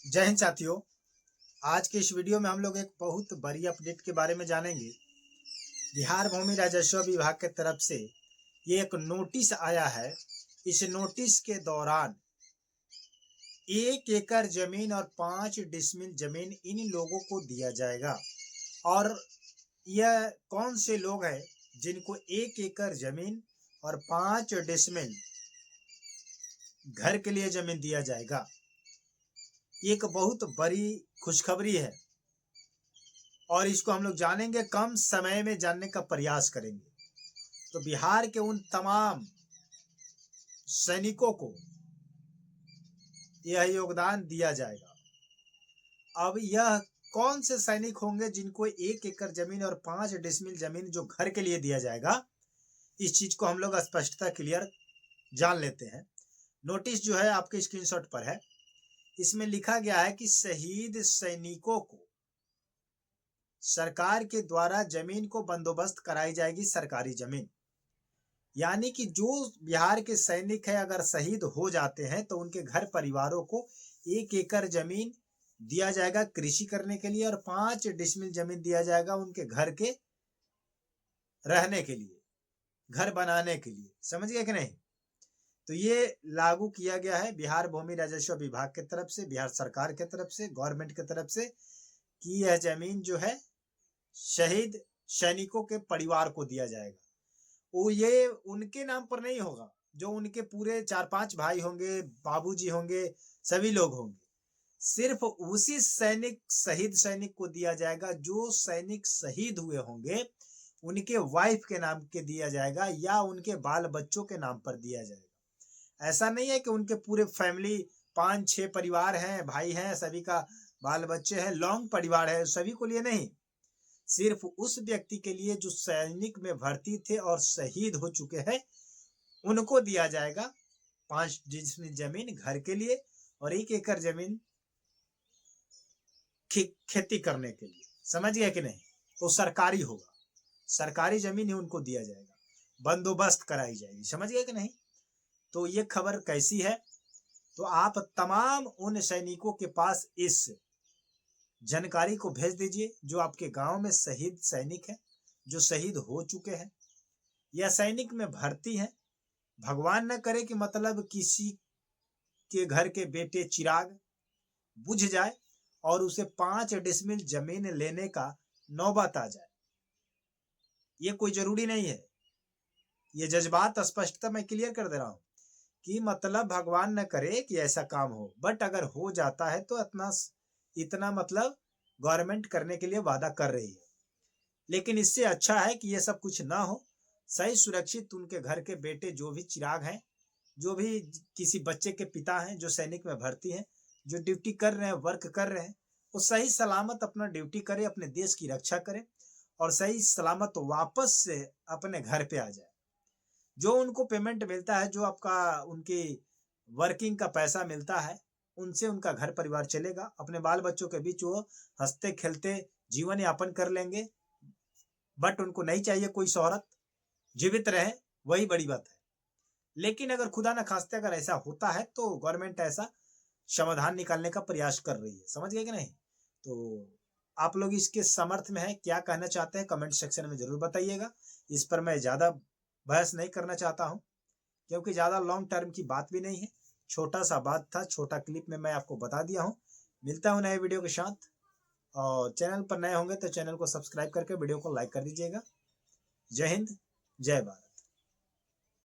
जय हिंद साथियों। आज के इस वीडियो में हम लोग एक बहुत बड़ी अपडेट के बारे में जानेंगे। बिहार भूमि राजस्व विभाग के तरफ से ये एक नोटिस आया है। इस नोटिस के दौरान 1 एकड़ जमीन और 5 डिसमिल जमीन इन लोगों को दिया जाएगा। और यह कौन से लोग हैं जिनको 1 एकड़ जमीन और 5 डिसमिल घर के लिए जमीन दिया जाएगा। एक बहुत बड़ी खुशखबरी है और इसको हम लोग जानेंगे, कम समय में जानने का प्रयास करेंगे। तो बिहार के उन तमाम सैनिकों को यह योगदान दिया जाएगा। अब यह कौन से सैनिक होंगे जिनको 1 एकड़ जमीन और 5 डिसमिल जमीन जो घर के लिए दिया जाएगा, इस चीज को हम लोग स्पष्टता क्लियर जान लेते हैं। नोटिस जो है आपके स्क्रीनशॉट पर है। इसमें लिखा गया है कि शहीद सैनिकों को सरकार के द्वारा जमीन को बंदोबस्त कराई जाएगी, सरकारी जमीन। यानी कि जो बिहार के सैनिक है अगर शहीद हो जाते हैं तो उनके घर परिवारों को 1 एकड़ जमीन दिया जाएगा कृषि करने के लिए और 5 डिसमिल जमीन दिया जाएगा उनके घर के रहने के लिए, घर बनाने के लिए। समझ गए कि नहीं? तो ये लागू किया गया है बिहार भूमि राजस्व विभाग की तरफ से, बिहार सरकार की तरफ से, गवर्नमेंट की तरफ से, कि यह जमीन जो है शहीद सैनिकों के परिवार को दिया जाएगा। वो ये उनके नाम पर नहीं होगा, जो उनके पूरे 4-5 भाई होंगे, बाबूजी होंगे, सभी लोग होंगे। सिर्फ उसी शहीद सैनिक को दिया जाएगा जो सैनिक शहीद हुए होंगे, उनके वाइफ के नाम के दिया जाएगा या उनके बाल बच्चों के नाम पर दिया जाएगा। ऐसा नहीं है कि उनके पूरे फैमिली 5-6 परिवार हैं, भाई हैं, सभी का बाल बच्चे हैं, लॉन्ग परिवार है, सभी को लिए नहीं। सिर्फ उस व्यक्ति के लिए जो सैनिक में भर्ती थे और शहीद हो चुके हैं, उनको दिया जाएगा 5 डिसमिल जमीन घर के लिए और 1 एकड़ जमीन खेती करने के लिए। समझ गया कि नहीं? वो सरकारी होगा, सरकारी जमीन ही उनको दिया जाएगा, बंदोबस्त कराई जाएगी। समझ गए कि नहीं? तो ये खबर कैसी है? तो आप तमाम उन सैनिकों के पास इस जानकारी को भेज दीजिए जो आपके गांव में शहीद सैनिक है, जो शहीद हो चुके हैं या सैनिक में भर्ती है। भगवान न करे कि मतलब किसी के घर के बेटे चिराग बुझ जाए और उसे 5 डिसमिल जमीन लेने का नौबत आ जाए। ये कोई जरूरी नहीं है। ये जज्बात स्पष्टता मैं क्लियर कर दे रहा हूं कि मतलब भगवान न करे कि ऐसा काम हो, बट अगर हो जाता है तो इतना मतलब गवर्नमेंट करने के लिए वादा कर रही है। लेकिन इससे अच्छा है कि ये सब कुछ ना हो, सही सुरक्षित उनके घर के बेटे जो भी चिराग हैं, जो भी किसी बच्चे के पिता हैं जो सैनिक में भर्ती हैं, जो ड्यूटी कर रहे हैं, वर्क कर रहे हैं, वो सही सलामत अपना ड्यूटी करे, अपने देश की रक्षा करे और सही सलामत वापस से अपने घर पे आ जाए। जो उनको पेमेंट मिलता है, जो आपका उनकी वर्किंग का पैसा मिलता है, उनसे उनका घर परिवार चलेगा। अपने बाल बच्चों के बीच वो हंसते खेलते जीवन यापन कर लेंगे। बट उनको नहीं चाहिए कोई शोहरत, जीवित रहे, वही बड़ी बात है। लेकिन अगर खुदा न खास्ते अगर ऐसा होता है तो गवर्नमेंट ऐसा समाधान निकालने का प्रयास कर रही है। समझ गए कि नहीं? तो आप लोग इसके समर्थ में है, क्या कहना चाहते हैं कमेंट सेक्शन में जरूर बताइएगा। इस पर मैं ज्यादा बहस नहीं करना चाहता हूं क्योंकि ज्यादा लॉन्ग टर्म की बात भी नहीं है। छोटा सा बात था, छोटा क्लिप में मैं आपको बता दिया हूं। मिलता हूं नए वीडियो के साथ और चैनल पर नए होंगे तो चैनल को सब्सक्राइब करके वीडियो को लाइक कर दीजिएगा। जय हिंद, जय भारत।